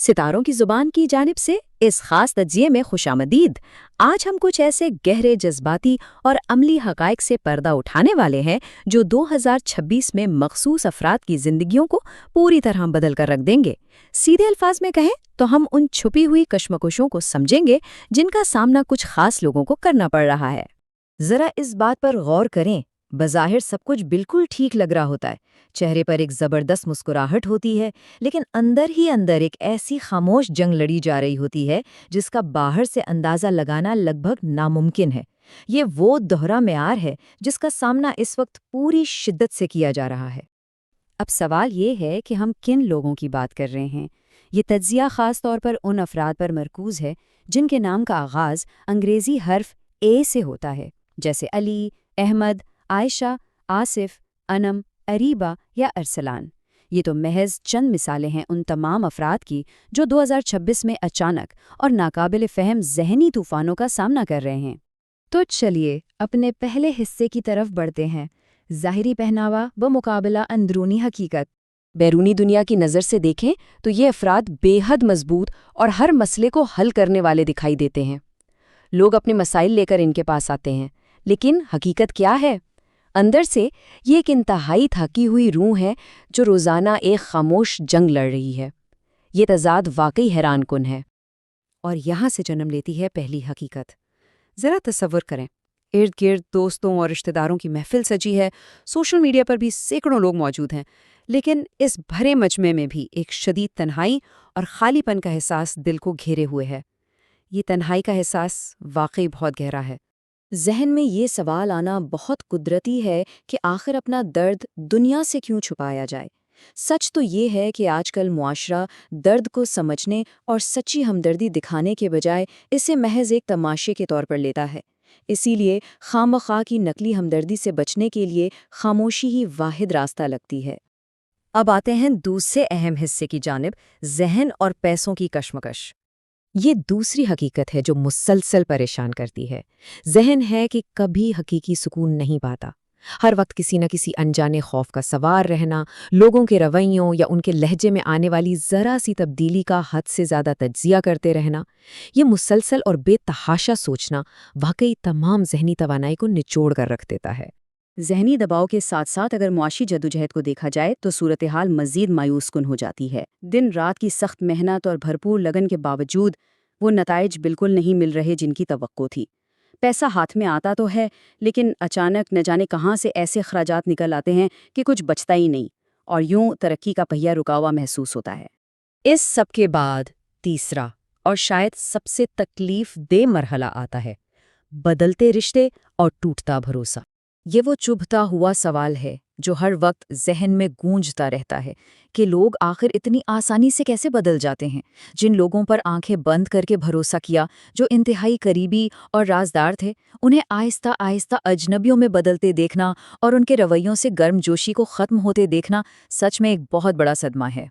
ستاروں کی زبان کی جانب سے اس خاص تجزیے میں خوشامدید۔ آج ہم کچھ ایسے گہرے جذباتی اور عملی حقائق سے پردہ اٹھانے والے ہیں جو 2026 میں مخصوص افراد کی زندگیوں کو پوری طرح بدل کر رکھ دیں گے۔ سیدھے الفاظ میں کہیں تو ہم ان چھپی ہوئی کشمکشوں کو سمجھیں گے جن کا سامنا کچھ خاص لوگوں کو کرنا پڑ رہا ہے۔ ذرا اس بات پر غور کریں، بظاہر سب کچھ بالکل ٹھیک لگ رہا ہوتا ہے، چہرے پر ایک زبردست مسکراہٹ ہوتی ہے، لیکن اندر ہی اندر ایک ایسی خاموش جنگ لڑی جا رہی ہوتی ہے جس کا باہر سے اندازہ لگانا لگ بھگ ناممکن ہے۔ یہ وہ دوہرا معیار ہے جس کا سامنا اس وقت پوری شدت سے کیا جا رہا ہے۔ اب سوال یہ ہے کہ ہم کن لوگوں کی بات کر رہے ہیں۔ یہ تجزیہ خاص طور پر ان افراد پر مرکوز ہے جن کے نام کا آغاز انگریزی حرف اے سے ہوتا ہے، جیسے علی، احمد، عائشہ، آصف، انم، اریبہ یا ارسلان۔ یہ تو محض چند مثالیں ہیں ان تمام افراد کی جو 2026 میں اچانک اور ناقابل فہم ذہنی طوفانوں کا سامنا کر رہے ہیں۔ تو چلیے اپنے پہلے حصے کی طرف بڑھتے ہیں، ظاہری پہناوا بمقابلہ اندرونی حقیقت۔ بیرونی دنیا کی نظر سے دیکھیں تو یہ افراد بے حد مضبوط اور ہر مسئلے کو حل کرنے والے دکھائی دیتے ہیں۔ لوگ اپنے مسائل لے کر ان کے پاس آتے ہیں، لیکن حقیقت کیا ہے؟ اندر سے یہ ایک انتہائی تھکی ہوئی روح ہے جو روزانہ ایک خاموش جنگ لڑ رہی ہے۔ یہ تضاد واقعی حیران کن ہے۔ اور یہاں سے جنم لیتی ہے پہلی حقیقت۔ ذرا تصور کریں، ارد گرد دوستوں اور رشتہ داروں کی محفل سجی ہے، سوشل میڈیا پر بھی سینکڑوں لوگ موجود ہیں، لیکن اس بھرے مجمع میں بھی ایک شدید تنہائی اور خالی پن کا احساس دل کو گھیرے ہوئے ہے۔ یہ تنہائی کا احساس واقعی بہت گہرا ہے۔ ذہن میں یہ سوال آنا بہت قدرتی ہے کہ آخر اپنا درد دنیا سے کیوں چھپایا جائے؟ سچ تو یہ ہے کہ آج کل معاشرہ درد کو سمجھنے اور سچی ہمدردی دکھانے کے بجائے اسے محض ایک تماشے کے طور پر لیتا ہے۔ اسی لیے خواہ مخواہ کی نقلی ہمدردی سے بچنے کے لیے خاموشی ہی واحد راستہ لگتی ہے۔ اب آتے ہیں دوسرے اہم حصے کی جانب، ذہن اور پیسوں کی کشمکش۔ یہ دوسری حقیقت ہے جو مسلسل پریشان کرتی ہے۔ ذہن ہے کہ کبھی حقیقی سکون نہیں پاتا، ہر وقت کسی نہ کسی انجانے خوف کا سوار رہنا، لوگوں کے رویوں یا ان کے لہجے میں آنے والی ذرا سی تبدیلی کا حد سے زیادہ تجزیہ کرتے رہنا۔ یہ مسلسل اور بے تحاشا سوچنا واقعی تمام ذہنی توانائی کو نچوڑ کر رکھ دیتا ہے۔ ذہنی دباؤ کے ساتھ ساتھ اگر معاشی جدوجہد کو دیکھا جائے تو صورتحال مزید مایوس کن ہو جاتی ہے۔ دن رات کی سخت محنت اور بھرپور لگن کے باوجود وہ نتائج بالکل نہیں مل رہے جن کی توقع تھی۔ پیسہ ہاتھ میں آتا تو ہے، لیکن اچانک نہ جانے کہاں سے ایسے اخراجات نکل آتے ہیں کہ کچھ بچتا ہی نہیں، اور یوں ترقی کا پہیہ رکا ہوا محسوس ہوتا ہے۔ اس سب کے بعد تیسرا اور شاید سب سے تکلیف دہ مرحلہ آتا ہے، بدلتے رشتے اور ٹوٹتا بھروسہ۔ یہ وہ چبھتا ہوا سوال ہے جو ہر وقت ذہن میں گونجتا رہتا ہے کہ لوگ آخر اتنی آسانی سے کیسے بدل جاتے ہیں۔ جن لوگوں پر آنکھیں بند کر کے بھروسہ کیا، جو انتہائی قریبی اور رازدار تھے، انہیں آہستہ آہستہ اجنبیوں میں بدلتے دیکھنا اور ان کے رویوں سے گرم جوشی کو ختم ہوتے دیکھنا سچ میں ایک بہت بڑا صدمہ ہے۔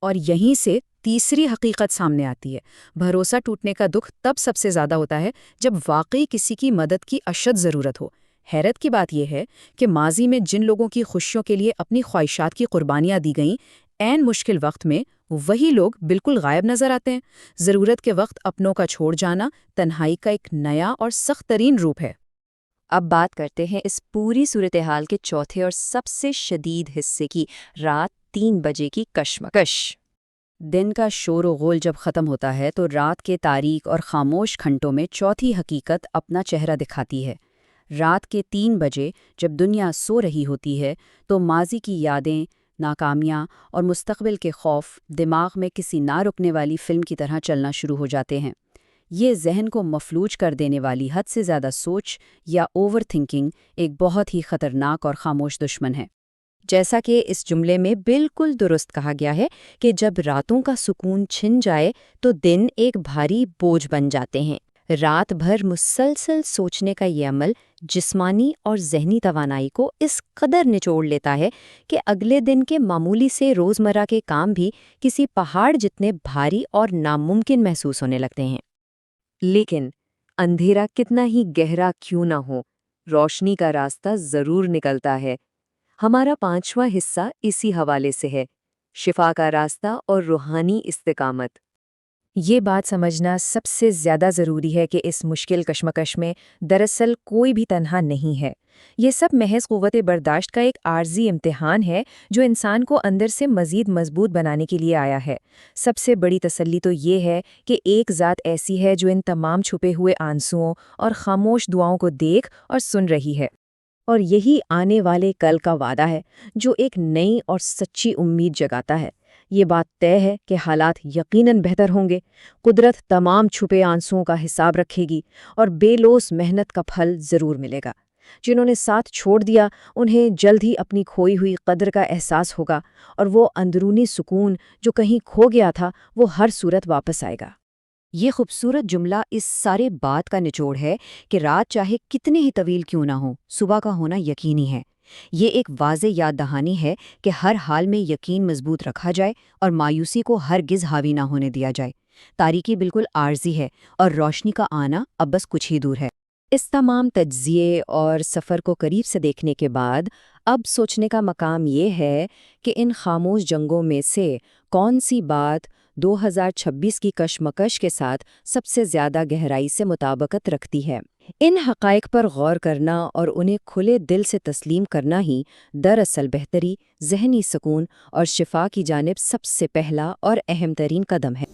اور یہیں سے تیسری حقیقت سامنے آتی ہے۔ بھروسہ ٹوٹنے کا دکھ تب سب سے زیادہ ہوتا ہے جب واقعی کسی کی مدد کی اشد ضرورت ہو۔ حیرت کی بات یہ ہے کہ ماضی میں جن لوگوں کی خوشیوں کے لیے اپنی خواہشات کی قربانیاں دی گئیں، عین مشکل وقت میں وہی لوگ بالکل غائب نظر آتے ہیں۔ ضرورت کے وقت اپنوں کا چھوڑ جانا تنہائی کا ایک نیا اور سخت ترین روپ ہے۔ اب بات کرتے ہیں اس پوری صورتحال کے چوتھے اور سب سے شدید حصے کی، رات 3 بجے کی کشمکش۔ دن کا شور و غول جب ختم ہوتا ہے تو رات کے تاریک اور خاموش گھنٹوں میں چوتھی حقیقت اپنا چہرہ دکھاتی ہے۔ رات کے 3 بجے جب دنیا سو رہی ہوتی ہے تو ماضی کی یادیں، ناکامیاں اور مستقبل کے خوف دماغ میں کسی نہ رکنے والی فلم کی طرح چلنا شروع ہو جاتے ہیں۔ یہ ذہن کو مفلوج کر دینے والی حد سے زیادہ سوچ یا اوور تھنکنگ ایک بہت ہی خطرناک اور خاموش دشمن ہے۔ جیسا کہ اس جملے میں بالکل درست کہا گیا ہے کہ جب راتوں کا سکون چھن جائے تو دن ایک بھاری بوجھ بن جاتے ہیں۔ رات بھر مسلسل سوچنے کا یہ عمل جسمانی اور ذہنی توانائی کو اس قدر نچوڑ لیتا ہے کہ اگلے دن کے معمولی سے روزمرہ کے کام بھی کسی پہاڑ جتنے بھاری اور ناممکن محسوس ہونے لگتے ہیں۔ لیکن اندھیرا کتنا ہی گہرا کیوں نہ ہو، روشنی کا راستہ ضرور نکلتا ہے۔ ہمارا 5واں حصہ اسی حوالے سے ہے، شفا کا راستہ اور روحانی استقامت۔ یہ بات سمجھنا سب سے زیادہ ضروری ہے کہ اس مشکل کشمکش میں دراصل کوئی بھی تنہا نہیں ہے۔ یہ سب محض قوت برداشت کا ایک عارضی امتحان ہے جو انسان کو اندر سے مزید مضبوط بنانے کے لیے آیا ہے۔ سب سے بڑی تسلی تو یہ ہے کہ ایک ذات ایسی ہے جو ان تمام چھپے ہوئے آنسوؤں اور خاموش دعاؤں کو دیکھ اور سن رہی ہے۔ اور یہی آنے والے کل کا وعدہ ہے جو ایک نئی اور سچی امید جگاتا ہے۔ یہ بات طے ہے کہ حالات یقیناً بہتر ہوں گے، قدرت تمام چھپے آنسوؤں کا حساب رکھے گی اور بے لوث محنت کا پھل ضرور ملے گا۔ جنہوں نے ساتھ چھوڑ دیا انہیں جلد ہی اپنی کھوئی ہوئی قدر کا احساس ہوگا، اور وہ اندرونی سکون جو کہیں کھو گیا تھا وہ ہر صورت واپس آئے گا۔ یہ خوبصورت جملہ اس سارے بات کا نچوڑ ہے کہ رات چاہے کتنی ہی طویل کیوں نہ ہو، صبح کا ہونا یقینی ہے۔ یہ ایک واضح یاد دہانی ہے کہ ہر حال میں یقین مضبوط رکھا جائے اور مایوسی کو ہرگز حاوی نہ ہونے دیا جائے۔ تاریکی بالکل عارضی ہے اور روشنی کا آنا اب بس کچھ ہی دور ہے۔ اس تمام تجزیے اور سفر کو قریب سے دیکھنے کے بعد اب سوچنے کا مقام یہ ہے کہ ان خاموش جنگوں میں سے کون سی بات 2026 کی کشمکش کے ساتھ سب سے زیادہ گہرائی سے مطابقت رکھتی ہے۔ ان حقائق پر غور کرنا اور انہیں کھلے دل سے تسلیم کرنا ہی دراصل بہتری، ذہنی سکون اور شفا کی جانب سب سے پہلا اور اہم ترین قدم ہے۔